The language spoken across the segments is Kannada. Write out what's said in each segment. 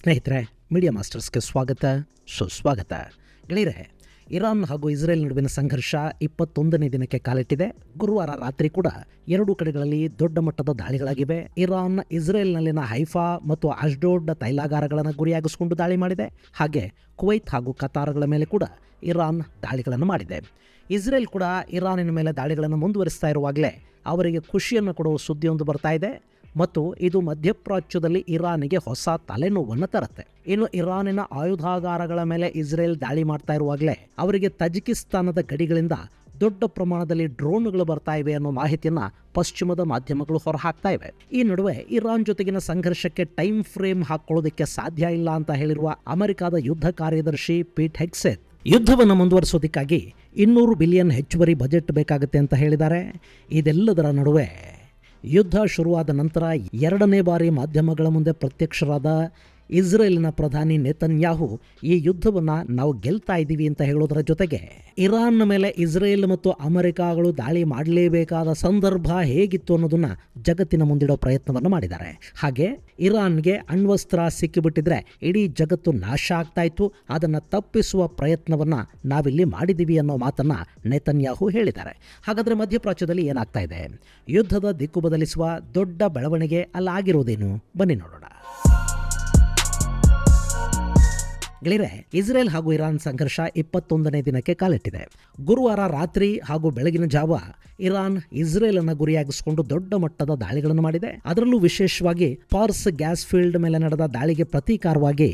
ಸ್ನೇಹಿತರೆ, ಮೀಡಿಯಾ ಮಾಸ್ಟರ್ಸ್ಗೆ ಸ್ವಾಗತ, ಸುಸ್ವಾಗತ. ಗೆಳೆಯರೆ, ಇರಾನ್ ಹಾಗೂ ಇಸ್ರೇಲ್ ನಡುವಿನ ಸಂಘರ್ಷ 21ನೇ ದಿನಕ್ಕೆ ಕಾಲಿಟ್ಟಿದೆ. ಗುರುವಾರ ರಾತ್ರಿ ಕೂಡ ಎರಡೂ ಕಡೆಗಳಲ್ಲಿ ದೊಡ್ಡ ಮಟ್ಟದ ದಾಳಿಗಳಾಗಿವೆ. ಇರಾನ್ ಇಸ್ರೇಲ್ನಲ್ಲಿನ ಹೈಫಾ ಮತ್ತು ಅಷ್ಡೋಡ್ ತೈಲಾಗಾರಗಳನ್ನು ಗುರಿಯಾಗಿಸಿಕೊಂಡು ದಾಳಿ ಮಾಡಿದೆ. ಹಾಗೆ ಕುವೈತ್ ಹಾಗೂ ಕತಾರ್ಗಳ ಮೇಲೆ ಕೂಡ ಇರಾನ್ ದಾಳಿಗಳನ್ನು ಮಾಡಿದೆ. ಇಸ್ರೇಲ್ ಕೂಡ ಇರಾನಿನ ಮೇಲೆ ದಾಳಿಗಳನ್ನು ಮುಂದುವರಿಸ್ತಾ ಇರುವಾಗಲೇ ಅವರಿಗೆ ಖುಷಿಯನ್ನು ಕೊಡುವ ಸುದ್ದಿಯೊಂದು ಬರ್ತಾ ಇದೆ ಮತ್ತು ಇದು ಮಧ್ಯಪ್ರಾಚ್ಯದಲ್ಲಿ ಇರಾನಿಗೆ ಹೊಸ ತಲೆನೋವನ್ನು ತರುತ್ತೆ. ಇನ್ನು ಇರಾನಿನ ಆಯುಧಾಗಾರಗಳ ಮೇಲೆ ಇಸ್ರೇಲ್ ದಾಳಿ ಮಾಡ್ತಾ ಇರುವಾಗಲೇ ಅವರಿಗೆ ತಜಿಕಿಸ್ತಾನದ ಗಡಿಗಳಿಂದ ದೊಡ್ಡ ಪ್ರಮಾಣದಲ್ಲಿ ಡ್ರೋನ್ಗಳು ಬರ್ತಾ ಇವೆ ಅನ್ನೋ ಮಾಹಿತಿಯನ್ನು ಪಶ್ಚಿಮದ ಮಾಧ್ಯಮಗಳು ಹೊರಹಾಕ್ತಾ ಇವೆ. ಈ ನಡುವೆ ಇರಾನ್ ಜೊತೆಗಿನ ಸಂಘರ್ಷಕ್ಕೆ ಟೈಮ್ ಫ್ರೇಮ್ ಹಾಕೊಳ್ಳೋದಕ್ಕೆ ಸಾಧ್ಯ ಇಲ್ಲ ಅಂತ ಹೇಳಿರುವ ಅಮೆರಿಕದ ಯುದ್ಧ ಕಾರ್ಯದರ್ಶಿ ಪೀಟ್ ಹೆಗ್ಸೆತ್ ಯುದ್ಧವನ್ನು ಮುಂದುವರಿಸೋದಕ್ಕಾಗಿ 200 ಬಿಲಿಯನ್ ಹೆಚ್ಚುವರಿ ಬಜೆಟ್ ಬೇಕಾಗುತ್ತೆ ಅಂತ ಹೇಳಿದ್ದಾರೆ. ಇದೆಲ್ಲದರ ನಡುವೆ ಯುದ್ಧ ಶುರುವಾದ ನಂತರ ಎರಡನೇ ಬಾರಿ ಮಾಧ್ಯಮಗಳ ಮುಂದೆ ಪ್ರತ್ಯಕ್ಷರಾದ ಇಸ್ರೇಲಿನ ಪ್ರಧಾನಿ ನೆತನ್ಯಾಹು ಈ ಯುದ್ಧವನ್ನು ನಾವು ಗೆಲ್ತಾ ಇದ್ದೀವಿ ಅಂತ ಹೇಳೋದರ ಜೊತೆಗೆ ಇರಾನ್ ಮೇಲೆ ಇಸ್ರೇಲ್ ಮತ್ತು ಅಮೆರಿಕಾಗಳು ದಾಳಿ ಮಾಡಲೇಬೇಕಾದ ಸಂದರ್ಭ ಹೇಗಿತ್ತು ಅನ್ನೋದನ್ನ ಜಗತ್ತಿನ ಮುಂದಿಡೋ ಪ್ರಯತ್ನವನ್ನು ಮಾಡಿದ್ದಾರೆ. ಹಾಗೆ ಇರಾನ್ಗೆ ಅಣ್ವಸ್ತ್ರ ಸಿಕ್ಕಿಬಿಟ್ಟಿದ್ರೆ ಇಡೀ ಜಗತ್ತು ನಾಶ ಆಗ್ತಾ ಇತ್ತು, ಅದನ್ನು ತಪ್ಪಿಸುವ ಪ್ರಯತ್ನವನ್ನು ನಾವಿಲ್ಲಿ ಮಾಡಿದ್ದೀವಿ ಅನ್ನೋ ಮಾತನ್ನು ನೆತನ್ಯಾಹು ಹೇಳಿದ್ದಾರೆ. ಹಾಗಾದರೆ ಮಧ್ಯಪ್ರಾಚ್ಯದಲ್ಲಿ ಏನಾಗ್ತಾ ಇದೆ? ಯುದ್ಧದ ದಿಕ್ಕು ಬದಲಿಸುವ ದೊಡ್ಡ ಬೆಳವಣಿಗೆ ಅಲ್ಲಾಗಿರೋದೇನು? ಬನ್ನಿ ನೋಡೋಣ. ಗೆಳೆಯರೆ, ಇಸ್ರೇಲ್ ಹಾಗೂ ಇರಾನ್ ಸಂಘರ್ಷ 21ನೇ ದಿನಕ್ಕೆ ಕಾಲಿಟ್ಟಿದೆ. ಗುರುವಾರ ರಾತ್ರಿ ಹಾಗೂ ಬೆಳಗಿನ ಜಾವ ಇರಾನ್ ಇಸ್ರೇಲ್ ಅನ್ನು ಗುರಿಯಾಗಿಸಿಕೊಂಡು ದೊಡ್ಡ ಮಟ್ಟದ ದಾಳಿಗಳನ್ನು ಮಾಡಿದೆ. ಅದರಲ್ಲೂ ವಿಶೇಷವಾಗಿ ಪಾರ್ಸ್ ಗ್ಯಾಸ್ ಫೀಲ್ಡ್ ಮೇಲೆ ನಡೆದ ದಾಳಿಗೆ ಪ್ರತೀಕಾರವಾಗಿ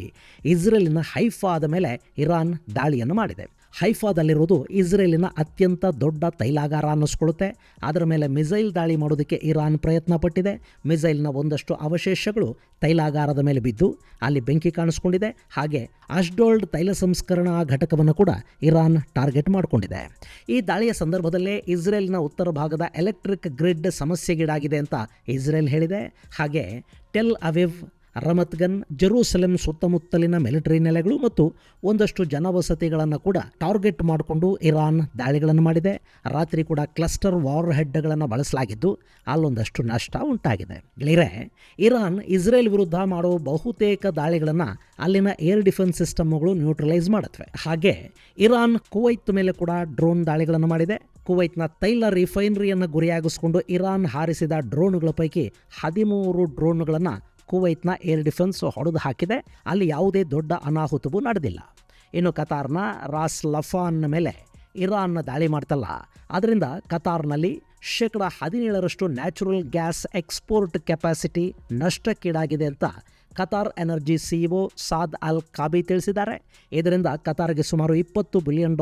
ಇಸ್ರೇಲಿನ ಹೈಫಾದ ಮೇಲೆ ಇರಾನ್ ದಾಳಿಯನ್ನು ಮಾಡಿದೆ. ಹೈಫಾದಲ್ಲಿರುವುದು ಇಸ್ರೇಲಿನ ಅತ್ಯಂತ ದೊಡ್ಡ ತೈಲಾಗಾರ ಅನ್ನಿಸ್ಕೊಳ್ಳುತ್ತೆ. ಅದರ ಮೇಲೆ ಮಿಸೈಲ್ ದಾಳಿ ಮಾಡೋದಕ್ಕೆ ಇರಾನ್ ಪ್ರಯತ್ನ ಪಟ್ಟಿದೆ. ಮಿಸೈಲ್ನ ಒಂದಷ್ಟು ಅವಶೇಷಗಳು ತೈಲಾಗಾರದ ಮೇಲೆ ಬಿದ್ದು ಅಲ್ಲಿ ಬೆಂಕಿ ಕಾಣಿಸ್ಕೊಂಡಿದೆ. ಹಾಗೆ ಅಷ್ಡೋಲ್ಡ್ ತೈಲ ಸಂಸ್ಕರಣಾ ಘಟಕವನ್ನು ಕೂಡ ಇರಾನ್ ಟಾರ್ಗೆಟ್ ಮಾಡಿಕೊಂಡಿದೆ. ಈ ದಾಳಿಯ ಸಂದರ್ಭದಲ್ಲೇ ಇಸ್ರೇಲ್ನ ಉತ್ತರ ಭಾಗದ ಎಲೆಕ್ಟ್ರಿಕ್ ಗ್ರಿಡ್ ಸಮಸ್ಯೆಗೀಡಾಗಿದೆ ಅಂತ ಇಸ್ರೇಲ್ ಹೇಳಿದೆ. ಹಾಗೆ ಟೆಲ್ ಅವಿವ್, ರಮತ್ಗನ್, ಜೆರೂಸಲೆಂ ಸುತ್ತಮುತ್ತಲಿನ ಮಿಲಿಟರಿ ನೆಲೆಗಳು ಮತ್ತು ಒಂದಷ್ಟು ಜನವಸತಿಗಳನ್ನು ಕೂಡ ಟಾರ್ಗೆಟ್ ಮಾಡಿಕೊಂಡು ಇರಾನ್ ದಾಳಿಗಳನ್ನು ಮಾಡಿದೆ. ರಾತ್ರಿ ಕೂಡ ಕ್ಲಸ್ಟರ್ ವಾರ್ ಹೆಡ್ಗಳನ್ನು ಬಳಸಲಾಗಿದ್ದು ಅಲ್ಲೊಂದಷ್ಟು ನಷ್ಟ ಉಂಟಾಗಿದೆ. ಗೆಳೆಯರೆ, ಇರಾನ್ ಇಸ್ರೇಲ್ ವಿರುದ್ಧ ಮಾಡೋ ಬಹುತೇಕ ದಾಳಿಗಳನ್ನು ಅಲ್ಲಿನ ಏರ್ ಡಿಫೆನ್ಸ್ ಸಿಸ್ಟಮ್ಗಳು ನ್ಯೂಟ್ರಲೈಸ್ ಮಾಡುತ್ತವೆ. ಹಾಗೆ ಇರಾನ್ ಕುವೈತ್ ಮೇಲೆ ಕೂಡ ಡ್ರೋನ್ ದಾಳಿಗಳನ್ನು ಮಾಡಿದೆ. ಕುವೈತ್ನ ತೈಲ ರಿಫೈನರಿಯನ್ನು ಗುರಿಯಾಗಿಸಿಕೊಂಡು ಇರಾನ್ ಹಾರಿಸಿದ ಡ್ರೋನ್ಗಳ ಪೈಕಿ 13 ಡ್ರೋನ್ಗಳನ್ನು ಕುವೈತ್ನ ಏರ್ ಡಿಫೆನ್ಸ್ ಹೊಡೆದು ಹಾಕಿದೆ. ಅಲ್ಲಿ ಯಾವುದೇ ದೊಡ್ಡ ಅನಾಹುತವೂ ನಡೆದಿಲ್ಲ. ಇನ್ನು ಕತಾರ್ನ ರಾಸ್ ಲಫಾನ್ ಮೇಲೆ ಇರಾನ್ನ ದಾಳಿ ಮಾಡ್ತಲ್ಲ, ಅದರಿಂದ ಕತಾರ್ನಲ್ಲಿ 17% ನ್ಯಾಚುರಲ್ ಗ್ಯಾಸ್ ಎಕ್ಸ್ಪೋರ್ಟ್ ಕೆಪಾಸಿಟಿ ನಷ್ಟಕ್ಕೀಡಾಗಿದೆ ಅಂತ ಕತಾರ್ ಎನರ್ಜಿ ಸಿಇಒ ಸಾದ್ ಅಲ್ ಕಾಬಿ ತಿಳಿಸಿದ್ದಾರೆ. ಇದರಿಂದ ಕತಾರ್ಗೆ ಸುಮಾರು $20 ಬಿಲಿಯನ್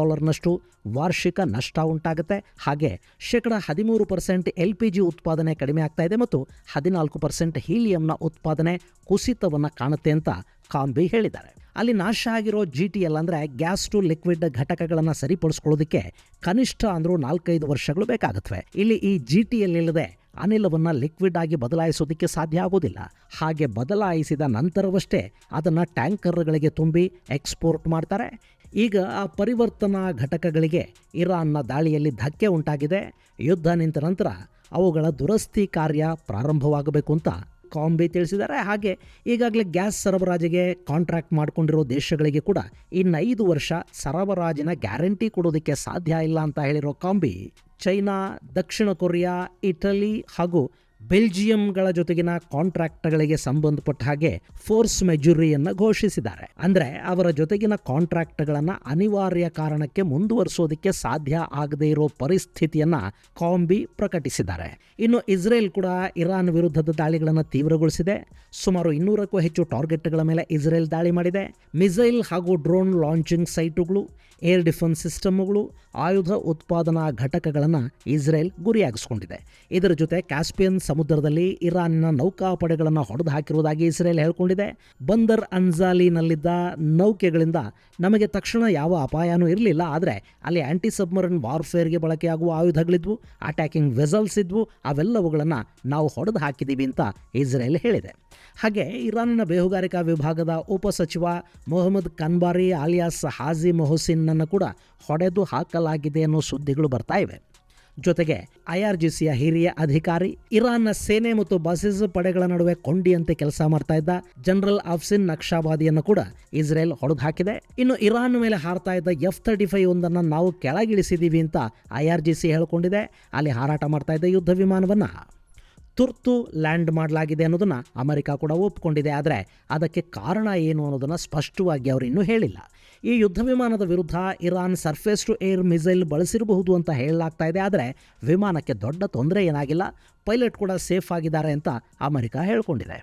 ವಾರ್ಷಿಕ ನಷ್ಟ ಉಂಟಾಗುತ್ತೆ. ಹಾಗೆ 13% LPG ಉತ್ಪಾದನೆ ಕಡಿಮೆ ಆಗ್ತಾ ಇದೆ ಮತ್ತು 14% ಹೀಲಿಯಂನ ಉತ್ಪಾದನೆ ಕುಸಿತವನ್ನು ಕಾಣುತ್ತೆ ಅಂತ ಕಾಂಬಿ ಹೇಳಿದ್ದಾರೆ. ಅಲ್ಲಿ ನಾಶ ಆಗಿರೋ GTL ಅಂದರೆ ಗ್ಯಾಸ್ ಟು ಲಿಕ್ವಿಡ್ ಘಟಕಗಳನ್ನು ಸರಿಪಡಿಸ್ಕೊಳ್ಳೋದಕ್ಕೆ ಕನಿಷ್ಠ ಅಂದರೂ 4-5 ವರ್ಷಗಳು ಬೇಕಾಗುತ್ತವೆ. ಇಲ್ಲಿ ಈ GTL ಇಲ್ಲದೆ ಅನಿಲವನ್ನು ಲಿಕ್ವಿಡ್ ಆಗಿ ಬದಲಾಯಿಸೋದಕ್ಕೆ ಸಾಧ್ಯ ಆಗೋದಿಲ್ಲ. ಹಾಗೆ ಬದಲಾಯಿಸಿದ ನಂತರವಷ್ಟೇ ಅದನ್ನು ಟ್ಯಾಂಕರ್ಗಳಿಗೆ ತುಂಬಿ ಎಕ್ಸ್ಪೋರ್ಟ್ ಮಾಡ್ತಾರೆ. ಈಗ ಆ ಪರಿವರ್ತನಾ ಘಟಕಗಳಿಗೆ ಇರಾನ್ನ ದಾಳಿಯಲ್ಲಿ ಧಕ್ಕೆ ಉಂಟಾಗಿದೆ. ಯುದ್ಧ ನಿಂತ ನಂತರ ಅವುಗಳ ದುರಸ್ತಿ ಕಾರ್ಯ ಪ್ರಾರಂಭವಾಗಬೇಕು ಅಂತ ಕಾಂಬಿ ತಿಳಿಸಿದ್ದಾರೆ. ಹಾಗೆ ಈಗಾಗಲೇ ಗ್ಯಾಸ್ ಸರಬರಾಜಿಗೆ ಕಾಂಟ್ರಾಕ್ಟ್ ಮಾಡಿಕೊಂಡಿರೋ ದೇಶಗಳಿಗೆ ಕೂಡ ಇನ್ನು 5 ವರ್ಷ ಸರಬರಾಜಿನ ಗ್ಯಾರಂಟಿ ಕೊಡೋದಕ್ಕೆ ಸಾಧ್ಯ ಇಲ್ಲ ಅಂತ ಹೇಳಿರೋ ಕಾಂಬಿ ಚೈನಾ, ದಕ್ಷಿಣ ಕೊರಿಯಾ, ಇಟಲಿ ಹಾಗೂ ಬೆಲ್ಜಿಯಂಗಳ ಜೊತೆಗಿನ ಕಾಂಟ್ರಾಕ್ಟ್ಗಳಿಗೆ ಸಂಬಂಧಪಟ್ಟ ಹಾಗೆ ಫೋರ್ಸ್ ಮೆಜುರಿಯನ್ನು ಘೋಷಿಸಿದ್ದಾರೆ. ಅಂದರೆ ಅವರ ಜೊತೆಗಿನ ಕಾಂಟ್ರಾಕ್ಟ್ಗಳನ್ನು ಅನಿವಾರ್ಯ ಕಾರಣಕ್ಕೆ ಮುಂದುವರಿಸೋದಕ್ಕೆ ಸಾಧ್ಯ ಆಗದೇ ಇರೋ ಪರಿಸ್ಥಿತಿಯನ್ನು ಕಾಂಬಿ ಪ್ರಕಟಿಸಿದ್ದಾರೆ. ಇನ್ನು ಇಸ್ರೇಲ್ ಕೂಡ ಇರಾನ್ ವಿರುದ್ಧದ ದಾಳಿಗಳನ್ನು ತೀವ್ರಗೊಳಿಸಿದೆ. ಸುಮಾರು 200ಕ್ಕೂ ಹೆಚ್ಚು ಟಾರ್ಗೆಟ್ಗಳ ಮೇಲೆ ಇಸ್ರೇಲ್ ದಾಳಿ ಮಾಡಿದೆ. ಮಿಸೈಲ್ ಹಾಗೂ ಡ್ರೋನ್ ಲಾಂಚಿಂಗ್ ಸೈಟುಗಳು, ಏರ್ ಡಿಫೆನ್ಸ್ ಸಿಸ್ಟಮ್ಗಳು, ಆಯುಧ ಉತ್ಪಾದನಾ ಘಟಕಗಳನ್ನು ಇಸ್ರೇಲ್ ಗುರಿಯಾಗಿಸಿಕೊಂಡಿದೆ. ಇದರ ಜೊತೆ ಕ್ಯಾಸ್ಪಿಯನ್ ಸಮುದ್ರದಲ್ಲಿ ಇರಾನಿನ ನೌಕಾಪಡೆಗಳನ್ನು ಹೊಡೆದು ಹಾಕಿರುವುದಾಗಿ ಇಸ್ರೇಲ್ ಹೇಳಿಕೊಂಡಿದೆ. ಬಂದರ್ ಅನ್ಜಾಲಿನಲ್ಲಿದ್ದ ನೌಕೆಗಳಿಂದ ನಮಗೆ ತಕ್ಷಣ ಯಾವ ಅಪಾಯನೂ ಇರಲಿಲ್ಲ, ಆದರೆ ಅಲ್ಲಿ ಆಂಟಿ ಸಬ್ಮರಿನ್ ವಾರ್ಫೇರ್ಗೆ ಬಳಕೆಯಾಗುವ ಆಯುಧಗಳಿದ್ವು, ಅಟ್ಯಾಕಿಂಗ್ ವೆಸಲ್ಸ್ ಇದ್ವು, ಅವೆಲ್ಲವುಗಳನ್ನು ನಾವು ಹೊಡೆದು ಹಾಕಿದ್ದೀವಿ ಅಂತ ಇಸ್ರೇಲ್ ಹೇಳಿದೆ. ಹಾಗೆ ಇರಾನಿನ ಬೇಹುಗಾರಿಕಾ ವಿಭಾಗದ ಉಪಸಚಿವ ಮೊಹಮ್ಮದ್ ಕನ್ಬಾರಿ ಆಲಿಯಾಸ್ ಹಾಜಿ ಮೊಹಸಿನ್ನನ್ನು ಕೂಡ ಹೊಡೆದು ಹಾಕಲಾಗಿದೆ ಅನ್ನೋ ಸುದ್ದಿಗಳು ಬರ್ತಾ ಇವೆ. ಜೊತೆಗೆ IRGCಯ ಹಿರಿಯ ಅಧಿಕಾರಿ, ಇರಾನ್ನ ಸೇನೆ ಮತ್ತು ಬಾಸಿಸ್ ಪಡೆಗಳ ನಡುವೆ ಕೊಂಡಿಯಂತೆ ಕೆಲಸ ಮಾಡ್ತಾ ಇದ್ದ ಜನರಲ್ ಆಫ್ಸಿನ್ ನಕ್ಷಾಬಾದಿಯನ್ನು ಕೂಡ ಇಸ್ರೇಲ್ ಹೊಡೆದು ಹಾಕಿದೆ. ಇನ್ನು ಇರಾನ್ ಮೇಲೆ ಹಾರ್ತಾ ಇದ್ದ F-35 ಒಂದನ್ನು ನಾವು ಕೆಳಗಿಳಿಸಿದೀವಿ ಅಂತ IRGC ಹೇಳ್ಕೊಂಡಿದೆ. ಅಲ್ಲಿ ಹಾರಾಟ ಮಾಡ್ತಾ ಇದ್ದ ಯುದ್ಧ ವಿಮಾನವನ್ನ ತುರ್ತು ಲ್ಯಾಂಡ್ ಮಾಡಲಾಗಿದೆ ಅನ್ನೋದನ್ನ ಅಮೆರಿಕ ಕೂಡ ಒಪ್ಪಿಕೊಂಡಿದೆ. ಆದರೆ ಅದಕ್ಕೆ ಕಾರಣ ಏನು ಅನ್ನೋದನ್ನು ಸ್ಪಷ್ಟವಾಗಿ ಅವರು ಇನ್ನೂ ಹೇಳಿಲ್ಲ. ಈ ಯುದ್ಧ ವಿಮಾನದ ವಿರುದ್ಧ Iran surface to air missile ಬಳಸಿರಬಹುದು ಅಂತ ಹೇಳಲಾಗ್ತಾ ಇದೆ. ಆದರೆ ವಿಮಾನಕ್ಕೆ ದೊಡ್ಡ ತೊಂದರೆ ಏನಾಗಿಲ್ಲ, ಪೈಲಟ್ ಕೂಡ ಸೇಫ್ ಆಗಿದ್ದಾರೆ ಅಂತ ಅಮೆರಿಕ ಹೇಳ್ಕೊಂಡಿದೆ.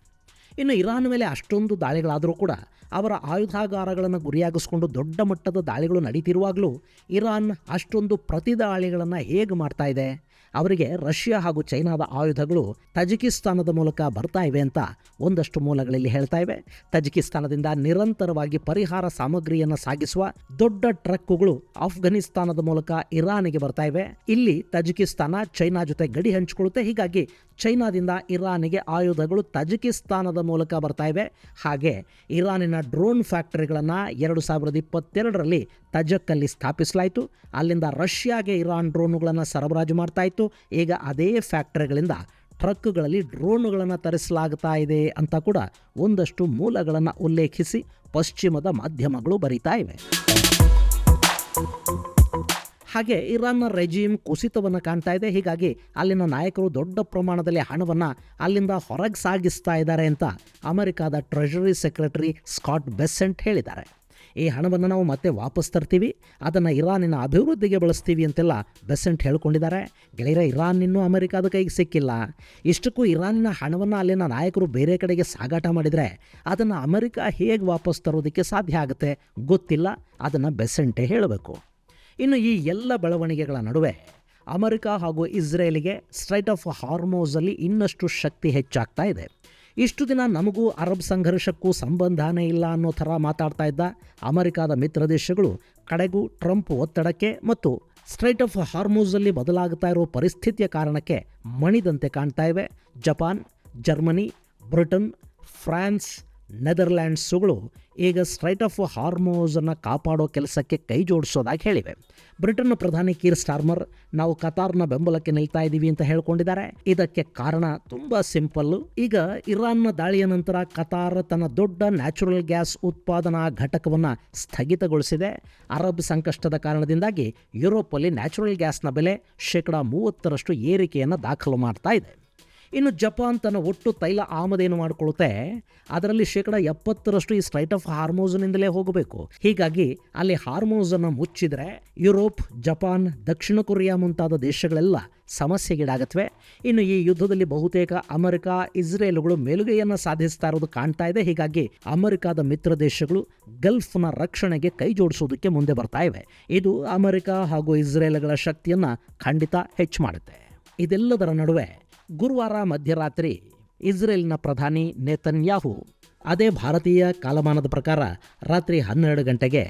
ಇನ್ನು ಇರಾನ್ ಮೇಲೆ ಅಷ್ಟೊಂದು ದಾಳಿಗಳಾದರೂ ಕೂಡ ಅವರ ಆಯುಧಾಗಾರಗಳನ್ನು ಗುರಿಯಾಗಿಸ್ಕೊಂಡು ದೊಡ್ಡ ಮಟ್ಟದ ದಾಳಿಗಳು ನಡೀತಿರುವಾಗಲೂ ಇರಾನ್ ಅಷ್ಟೊಂದು ಪ್ರತಿದಾಳಿಗಳನ್ನು ಹೇಗೆ ಮಾಡ್ತಾ ಇದೆ? ಅವರಿಗೆ ರಷ್ಯಾ ಹಾಗೂ ಚೈನಾದ ಆಯುಧಗಳು ತಜಿಕಿಸ್ತಾನದ ಮೂಲಕ ಬರ್ತಾ ಇವೆ ಅಂತ ಒಂದಷ್ಟು ಮೂಲಗಳಲ್ಲಿ ಹೇಳ್ತಾ ಇವೆ. ತಜಿಕಿಸ್ತಾನದಿಂದ ನಿರಂತರವಾಗಿ ಪರಿಹಾರ ಸಾಮಗ್ರಿಯನ್ನು ಸಾಗಿಸುವ ದೊಡ್ಡ ಟ್ರಕ್ಕುಗಳು ಅಫ್ಘಾನಿಸ್ತಾನದ ಮೂಲಕ ಇರಾನಿಗೆ ಬರ್ತಾ ಇವೆ. ಇಲ್ಲಿ ತಜಿಕಿಸ್ತಾನ ಚೈನಾ ಜೊತೆ ಗಡಿ ಹಂಚಿಕೊಳ್ಳುತ್ತೆ. ಹೀಗಾಗಿ ಚೈನಾದಿಂದ ಇರಾನಿಗೆ ಆಯುಧಗಳು ತಜಿಕಿಸ್ತಾನದ ಮೂಲಕ ಬರ್ತಾ ಇವೆ. ಹಾಗೆ ಇರಾನಿನ ಡ್ರೋನ್ ಫ್ಯಾಕ್ಟರಿಗಳನ್ನು 2022ರಲ್ಲಿ ತಜಕ್ಕಲ್ಲಿ ಸ್ಥಾಪಿಸಲಾಯಿತು. ಅಲ್ಲಿಂದ ರಷ್ಯಾಗೆ ಇರಾನ್ ಡ್ರೋನುಗಳನ್ನು ಸರಬರಾಜು ಮಾಡ್ತಾ ಇತ್ತು. ಈಗ ಅದೇ ಫ್ಯಾಕ್ಟರಿಗಳಿಂದ ಟ್ರಕ್ಗಳಲ್ಲಿ ಡ್ರೋನುಗಳನ್ನು ತರಿಸಲಾಗ್ತಾ ಇದೆ ಅಂತ ಕೂಡ ಒಂದಷ್ಟು ಮೂಲಗಳನ್ನು ಉಲ್ಲೇಖಿಸಿ ಪಶ್ಚಿಮದ ಮಾಧ್ಯಮಗಳು ಬರೀತಾ ಇವೆ. ಹಾಗೆ ಇರಾನ್ನ ರೆಜಿಮ್ ಕುಸಿತವನ್ನು ಕಾಣ್ತಾ ಇದೆ. ಹೀಗಾಗಿ ಅಲ್ಲಿನ ನಾಯಕರು ದೊಡ್ಡ ಪ್ರಮಾಣದಲ್ಲಿ ಹಣವನ್ನು ಅಲ್ಲಿಂದ ಹೊರಗೆ ಸಾಗಿಸ್ತಾ ಇದ್ದಾರೆ ಅಂತ ಅಮೆರಿಕದ ಟ್ರೆಷರಿ ಸೆಕ್ರೆಟರಿ ಸ್ಕಾಟ್ ಬೆಸೆಂಟ್ ಹೇಳಿದ್ದಾರೆ. ಈ ಹಣವನ್ನು ನಾವು ಮತ್ತೆ ವಾಪಸ್ ತರ್ತೀವಿ, ಅದನ್ನು ಇರಾನಿನ ಅಭಿವೃದ್ಧಿಗೆ ಬಳಸ್ತೀವಿ ಅಂತೆಲ್ಲ ಬೆಸೆಂಟ್ ಹೇಳ್ಕೊಂಡಿದ್ದಾರೆ. ಗೆಳೆಯರ, ಇರಾನ್ ಇನ್ನೂ ಅಮೆರಿಕದ ಕೈಗೆ ಸಿಕ್ಕಿಲ್ಲ. ಇಷ್ಟಕ್ಕೂ ಇರಾನಿನ ಹಣವನ್ನು ಅಲ್ಲಿನ ನಾಯಕರು ಬೇರೆ ಕಡೆಗೆ ಸಾಗಾಟ ಮಾಡಿದರೆ ಅದನ್ನು ಅಮೆರಿಕ ಹೇಗೆ ವಾಪಸ್ ತರೋದಕ್ಕೆ ಸಾಧ್ಯ ಆಗುತ್ತೆ ಗೊತ್ತಿಲ್ಲ. ಅದನ್ನು ಬೆಸೆಂಟೇ ಹೇಳಬೇಕು. ಇನ್ನು ಈ ಎಲ್ಲ ಬೆಳವಣಿಗೆಗಳ ನಡುವೆ ಅಮೆರಿಕ ಹಾಗೂ ಇಸ್ರೇಲಿಗೆ ಸ್ಟ್ರೈಟ್ ಆಫ್ ಹಾರ್ಮೋಸಲ್ಲಿ ಇನ್ನಷ್ಟು ಶಕ್ತಿ ಹೆಚ್ಚಾಗ್ತಾ ಇದೆ. ಇಷ್ಟು ದಿನ ನಮಗೂ ಅರಬ್ ಸಂಘರ್ಷಕ್ಕೂ ಸಂಬಂಧನೇ ಇಲ್ಲ ಅನ್ನೋ ಥರ ಮಾತಾಡ್ತಾ ಇದ್ದ ಅಮೆರಿಕದ ಮಿತ್ರ ದೇಶಗಳು ಕಡೆಗೂ ಟ್ರಂಪ್ ಒತ್ತಡಕ್ಕೆ ಮತ್ತು ಸ್ಟ್ರೈಟ್ ಆಫ್ ಹಾರ್ಮೋಸಲ್ಲಿ ಬದಲಾಗ್ತಾ ಇರೋ ಪರಿಸ್ಥಿತಿಯ ಕಾರಣಕ್ಕೆ ಮಣಿದಂತೆ ಕಾಣ್ತಾ ಇವೆ. ಜಪಾನ್, ಜರ್ಮನಿ, ಬ್ರಿಟನ್, ಫ್ರಾನ್ಸ್, ನೆದರ್ಲ್ಯಾಂಡ್ಸುಗಳು ಈಗ ಸ್ಟ್ರೈಟ್ ಆಫ್ ಹಾರ್ಮೋಸನ್ನು ಕಾಪಾಡೋ ಕೆಲಸಕ್ಕೆ ಕೈ ಜೋಡಿಸೋದಾಗಿ ಹೇಳಿವೆ. ಬ್ರಿಟನ್ನ ಪ್ರಧಾನಿ ಕೀರ್ ಸ್ಟಾರ್ಮರ್ ನಾವು ಕತಾರ್ನ ಬೆಂಬಲಕ್ಕೆ ನಿಲ್ತಾ ಇದ್ದೀವಿ ಅಂತ ಹೇಳ್ಕೊಂಡಿದ್ದಾರೆ. ಇದಕ್ಕೆ ಕಾರಣ ತುಂಬ ಸಿಂಪಲ್ಲು. ಈಗ ಇರಾನ್ನ ದಾಳಿಯ ನಂತರ ಕತಾರ್ ತನ್ನ ದೊಡ್ಡ ನ್ಯಾಚುರಲ್ ಗ್ಯಾಸ್ ಉತ್ಪಾದನಾ ಘಟಕವನ್ನು ಸ್ಥಗಿತಗೊಳಿಸಿದೆ. ಅರಬ್ ಸಂಕಷ್ಟದ ಕಾರಣದಿಂದಾಗಿ ಯುರೋಪಲ್ಲಿ ನ್ಯಾಚುರಲ್ ಗ್ಯಾಸ್ನ ಬೆಲೆ 30% ಏರಿಕೆಯನ್ನು ದಾಖಲು ಮಾಡ್ತಾ ಇದೆ. ಇನ್ನು ಜಪಾನ್ ತನ್ನ ಒಟ್ಟು ತೈಲ ಆಮದೇನು ಮಾಡಿಕೊಳ್ಳುತ್ತೆ, ಅದರಲ್ಲಿ 70% ಈ ಸ್ಟ್ರೈಟ್ ಆಫ್ ಹಾರ್ಮೋಸ್ನಿಂದಲೇ ಹೋಗಬೇಕು. ಹೀಗಾಗಿ ಅಲ್ಲಿ ಹಾರ್ಮೋಸನ್ನು ಮುಚ್ಚಿದರೆ ಯುರೋಪ್, ಜಪಾನ್, ದಕ್ಷಿಣ ಕೊರಿಯಾ ಮುಂತಾದ ದೇಶಗಳೆಲ್ಲ ಸಮಸ್ಯೆಗೀಡಾಗತ್ವೆ. ಇನ್ನು ಈ ಯುದ್ಧದಲ್ಲಿ ಬಹುತೇಕ ಅಮೆರಿಕ, ಇಸ್ರೇಲ್ಗಳು ಮೇಲುಗೈಯನ್ನು ಸಾಧಿಸ್ತಾ ಇರೋದು ಕಾಣ್ತಾ ಇದೆ. ಹೀಗಾಗಿ ಅಮೆರಿಕದ ಮಿತ್ರ ದೇಶಗಳು ಗಲ್ಫ್ನ ರಕ್ಷಣೆಗೆ ಕೈ ಜೋಡಿಸೋದಕ್ಕೆ ಮುಂದೆ ಬರ್ತಾ ಇವೆ. ಇದು ಅಮೆರಿಕ ಹಾಗೂ ಇಸ್ರೇಲ್ಗಳ ಶಕ್ತಿಯನ್ನು ಖಂಡಿತ ಹೆಚ್ಚು ಮಾಡುತ್ತೆ. ಇದೆಲ್ಲದರ ನಡುವೆ ಗುರುವಾರ ಮಧ್ಯರಾತ್ರಿ ಇಸ್ರೇಲ್ನ ಪ್ರಧಾನಿ ನೇತನ್ಯಾಹು, ಅದೇ ಭಾರತೀಯ ಕಾಲಮಾನದ ಪ್ರಕಾರ ರಾತ್ರಿ 12 ಗಂಟೆಗೆ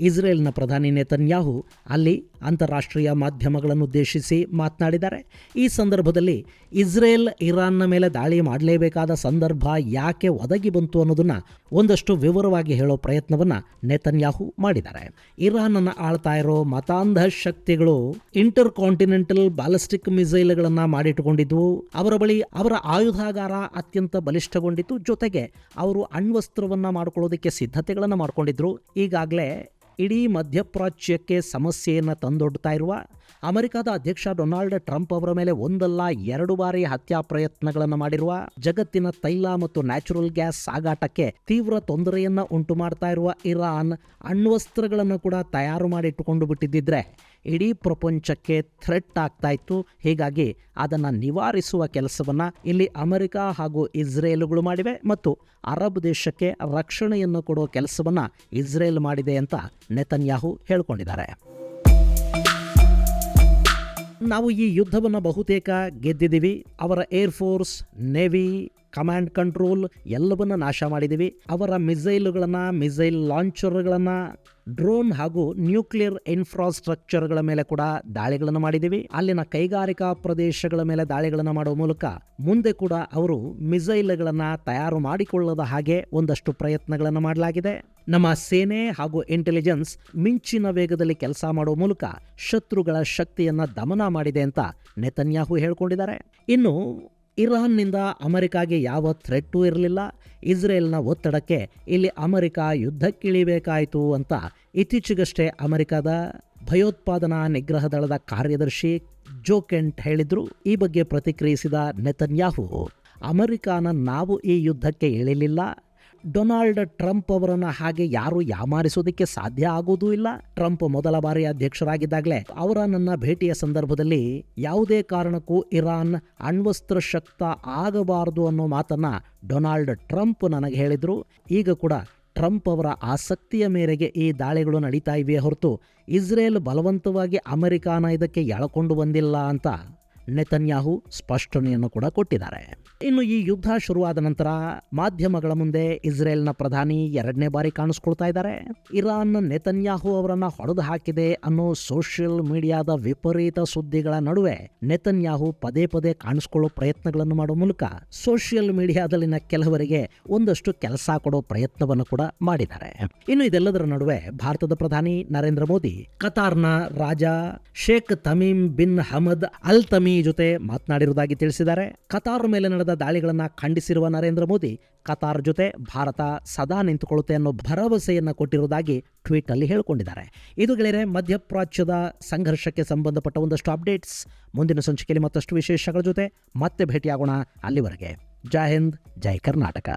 ಇಸ್ರೇಲ್ನ ಪ್ರಧಾನಿ ನೇತನ್ಯಾಹು ಅಲ್ಲಿ ಅಂತಾರಾಷ್ಟ್ರೀಯ ಮಾಧ್ಯಮಗಳನ್ನು ಉದ್ದೇಶಿಸಿ ಮಾತನಾಡಿದ್ದಾರೆ. ಈ ಸಂದರ್ಭದಲ್ಲಿ ಇಸ್ರೇಲ್ ಇರಾನ್ನ ಮೇಲೆ ದಾಳಿ ಮಾಡಲೇಬೇಕಾದ ಸಂದರ್ಭ ಯಾಕೆ ಒದಗಿ ಬಂತು ಅನ್ನೋದನ್ನು ಒಂದಷ್ಟು ವಿವರವಾಗಿ ಹೇಳೋ ಪ್ರಯತ್ನವನ್ನು ನೇತನ್ಯಾಹು ಮಾಡಿದ್ದಾರೆ. ಇರಾನನ್ನು ಆಳ್ತಾ ಇರೋ ಮತಾಂಧ ಶಕ್ತಿಗಳು ಇಂಟರ್ ಕಾಂಟಿನೆಂಟಲ್ ಬ್ಯಾಲಿಸ್ಟಿಕ್ ಮಿಸೈಲ್ಗಳನ್ನು ಮಾಡಿಟ್ಟುಕೊಂಡಿದ್ವು. ಅವರ ಬಳಿ ಅವರ ಆಯುಧಾಗಾರ ಅತ್ಯಂತ ಬಲಿಷ್ಠಗೊಂಡಿತ್ತು. ಜೊತೆಗೆ ಅವರು ಅಣ್ವಸ್ತ್ರವನ್ನು ಮಾಡಿಕೊಳ್ಳೋದಕ್ಕೆ ಸಿದ್ಧತೆಗಳನ್ನು ಮಾಡಿಕೊಂಡಿದ್ರು. ಈಗಾಗಲೇ ಇಡೀ ಮಧ್ಯಪ್ರಾಚ್ಯಕ್ಕೆ ಸಮಸ್ಯೆಯನ್ನು ತಂದೊಡ್ತಾ ಇರುವ ಅಮೆರಿಕದ ಅಧ್ಯಕ್ಷ ಡೊನಾಲ್ಡ್ ಟ್ರಂಪ್ ಅವರ ಮೇಲೆ ಒಂದಲ್ಲ 2 ಬಾರಿ ಹತ್ಯಾ ಪ್ರಯತ್ನಗಳನ್ನು ಮಾಡಿರುವ, ಜಗತ್ತಿನ ತೈಲ ಮತ್ತು ನ್ಯಾಚುರಲ್ ಗ್ಯಾಸ್ ಸಾಗಾಟಕ್ಕೆ ತೀವ್ರ ತೊಂದರೆಯನ್ನು ಉಂಟು ಮಾಡ್ತಾ ಇರುವ ಇರಾನ್ ಅಣ್ವಸ್ತ್ರಗಳನ್ನು ಕೂಡ ತಯಾರು ಮಾಡಿಟ್ಟುಕೊಂಡು ಬಿಟ್ಟಿದ್ದರೆ ಇಡೀ ಪ್ರಪಂಚಕ್ಕೆ ಥ್ರೆಟ್ ಆಗ್ತಾ ಇತ್ತು. ಹೀಗಾಗಿ ಅದನ್ನು ನಿವಾರಿಸುವ ಕೆಲಸವನ್ನು ಇಲ್ಲಿ ಅಮೆರಿಕ ಹಾಗೂ ಇಸ್ರೇಲ್ಗಳು ಮಾಡಿವೆ ಮತ್ತು ಅರಬ್ ದೇಶಕ್ಕೆ ರಕ್ಷಣೆಯನ್ನು ಕೊಡುವ ಕೆಲಸವನ್ನು ಇಸ್ರೇಲ್ ಮಾಡಿದೆ ಅಂತ ನೆತನ್ಯಾಹು ಹೇಳ್ಕೊಂಡಿದ್ದಾರೆ. ನಾವು ಈ ಯುದ್ಧವನ್ನು ಬಹುತೇಕ ಗೆದ್ದಿದ್ದೀವಿ. ಅವರ ಏರ್ಫೋರ್ಸ್, ನೇವಿ, ಕಮಾಂಡ್ ಕಂಟ್ರೋಲ್ ಎಲ್ಲವನ್ನ ನಾಶ ಮಾಡಿದೀವಿ. ಅವರ ಮಿಸೈಲ್ ಲಾಂಚರ್ಗಳನ್ನ, ಡ್ರೋನ್ ಹಾಗೂ ನ್ಯೂಕ್ಲಿಯರ್ ಇನ್ಫ್ರಾಸ್ಟ್ರಕ್ಚರ್ಗಳ ಮೇಲೆ ಕೂಡ ದಾಳಿಗಳನ್ನು ಮಾಡಿದೀವಿ. ಅಲ್ಲಿನ ಕೈಗಾರಿಕಾ ಪ್ರದೇಶಗಳ ಮೇಲೆ ದಾಳಿಗಳನ್ನು ಮಾಡುವ ಮೂಲಕ ಮುಂದೆ ಕೂಡ ಅವರು ಮಿಸೈಲ್ಗಳನ್ನ ತಯಾರು ಮಾಡಿಕೊಳ್ಳದ ಹಾಗೆ ಒಂದಷ್ಟು ಪ್ರಯತ್ನಗಳನ್ನು ಮಾಡಲಾಗಿದೆ. ನಮ್ಮ ಸೇನೆ ಹಾಗೂ ಇಂಟೆಲಿಜೆನ್ಸ್ ಮಿಂಚಿನ ವೇಗದಲ್ಲಿ ಕೆಲಸ ಮಾಡುವ ಮೂಲಕ ಶತ್ರುಗಳ ಶಕ್ತಿಯನ್ನ ದಮನ ಮಾಡಿದೆ ಅಂತ ನೆತನ್ಯಾಹು ಹೇಳಿಕೊಂಡಿದ್ದಾರೆ. ಇನ್ನು ಇರಾನ್ನಿಂದ ಅಮೆರಿಕಾಗೆ ಯಾವ ಥ್ರೆಟ್ಟೂ ಇರಲಿಲ್ಲ. ಇಸ್ರೇಲ್ನ ಒತ್ತಡಕ್ಕೆ ಇಲ್ಲಿ ಅಮೆರಿಕ ಯುದ್ಧಕ್ಕಿಳಿಬೇಕಾಯಿತು ಅಂತ ಇತ್ತೀಚೆಗಷ್ಟೇ ಅಮೆರಿಕದ ಭಯೋತ್ಪಾದನಾ ನಿಗ್ರಹ ದಳದ ಕಾರ್ಯದರ್ಶಿ ಜೋ ಕೆಂಟ್ ಹೇಳಿದ್ರು. ಈ ಬಗ್ಗೆ ಪ್ರತಿಕ್ರಿಯಿಸಿದ ನೆತನ್ಯಾಹು, ಅಮೆರಿಕಾನ ನಾವು ಈ ಯುದ್ಧಕ್ಕೆ ಇಳಿಲಿಲ್ಲ. ಡೊನಾಲ್ಡ್ ಟ್ರಂಪ್ ಅವರನ್ನ ಹಾಗೆ ಯಾರು ಯಾಮಾರಿಸೋದಕ್ಕೆ ಸಾಧ್ಯ ಆಗುವುದೂ ಇಲ್ಲ. ಟ್ರಂಪ್ ಮೊದಲ ಬಾರಿ ಅಧ್ಯಕ್ಷರಾಗಿದ್ದಾಗಲೇ ಅವರ ನನ್ನ ಭೇಟಿಯ ಸಂದರ್ಭದಲ್ಲಿ ಯಾವುದೇ ಕಾರಣಕ್ಕೂ ಇರಾನ್ ಅಣ್ವಸ್ತ್ರ ಶಕ್ತ ಆಗಬಾರದು ಅನ್ನೋ ಮಾತನ್ನ ಡೊನಾಲ್ಡ್ ಟ್ರಂಪ್ ನನಗೆ ಹೇಳಿದ್ರು. ಈಗ ಕೂಡ ಟ್ರಂಪ್ ಅವರ ಆಸಕ್ತಿಯ ಮೇರೆಗೆ ಈ ದಾಳಿಗಳು ನಡೀತಾ ಇವೆ ಹೊರತು ಇಸ್ರೇಲ್ ಬಲವಂತವಾಗಿ ಅಮೆರಿಕಾನ ಇದಕ್ಕೆ ಎಳಕೊಂಡು ಬಂದಿಲ್ಲ ಅಂತ ನೆತನ್ಯಾಹು ಸ್ಪಷ್ಟನೆಯನ್ನು ಕೂಡ ಕೊಟ್ಟಿದ್ದಾರೆ. ಇನ್ನು ಈ ಯುದ್ಧ ಶುರುವಾದ ನಂತರ ಮಾಧ್ಯಮಗಳ ಮುಂದೆ ಇಸ್ರೇಲ್ನ ಪ್ರಧಾನಿ ಎರಡನೇ ಬಾರಿ ಕಾಣಿಸ್ಕೊಳ್ತಾ ಇದ್ದಾರೆ. ಇರಾನ್ ನೆತನ್ಯಾಹು ಅವರನ್ನ ಹೊಡೆದು ಹಾಕಿದೆ ಅನ್ನೋ ಸೋಷಿಯಲ್ ಮೀಡಿಯಾದ ವಿಪರೀತ ಸುದ್ದಿಗಳ ನಡುವೆ ನೆತನ್ಯಾಹು ಪದೇ ಪದೇ ಕಾಣಿಸ್ಕೊಳ್ಳೋ ಪ್ರಯತ್ನಗಳನ್ನು ಮಾಡುವ ಮೂಲಕ ಸೋಷಿಯಲ್ ಮೀಡಿಯಾದಲ್ಲಿನ ಕೆಲವರಿಗೆ ಒಂದಷ್ಟು ಕೆಲಸ ಕೊಡೋ ಪ್ರಯತ್ನವನ್ನು ಕೂಡ ಮಾಡಿದ್ದಾರೆ. ಇನ್ನು ಇದೆಲ್ಲದರ ನಡುವೆ ಭಾರತದ ಪ್ರಧಾನಿ ನರೇಂದ್ರ ಮೋದಿ ಕತಾರ್ನ ರಾಜ Sheikh Tamim bin Hamad Al ತಮಿ ಜೊತೆ ಮಾತನಾಡಿರುವುದಾಗಿ ತಿಳಿಸಿದ್ದಾರೆ. ಕತಾರ್ ಮೇಲೆ ನಡೆದ ದಾಳಿಗಳನ್ನ ಖಂಡಿಸಿರುವ ನರೇಂದ್ರ ಮೋದಿ ಕತಾರ್ ಜೊತೆ ಭಾರತ ಸದಾ ನಿಂತುಕೊಳ್ಳುತ್ತೆ ಅನ್ನೋ ಭರವಸೆಯನ್ನ ಕೊಟ್ಟಿರುವುದಾಗಿ ಟ್ವೀಟ್ ಅಲ್ಲಿ ಹೇಳಿಕೊಂಡಿದ್ದಾರೆ. ಇದು ಗೆಳೆಯರೆ ಮಧ್ಯಪ್ರಾಚ್ಯದ ಸಂಘರ್ಷಕ್ಕೆ ಸಂಬಂಧಪಟ್ಟ ಒಂದಷ್ಟು ಅಪ್ಡೇಟ್ಸ್. ಮುಂದಿನ ಸಂಚಿಕೆಯಲ್ಲಿ ಮತ್ತಷ್ಟು ವಿಶೇಷಗಳ ಜೊತೆ ಮತ್ತೆ ಭೇಟಿಯಾಗೋಣ. ಅಲ್ಲಿವರೆಗೆ ಜೈ ಹಿಂದ್, ಜೈ ಕರ್ನಾಟಕ.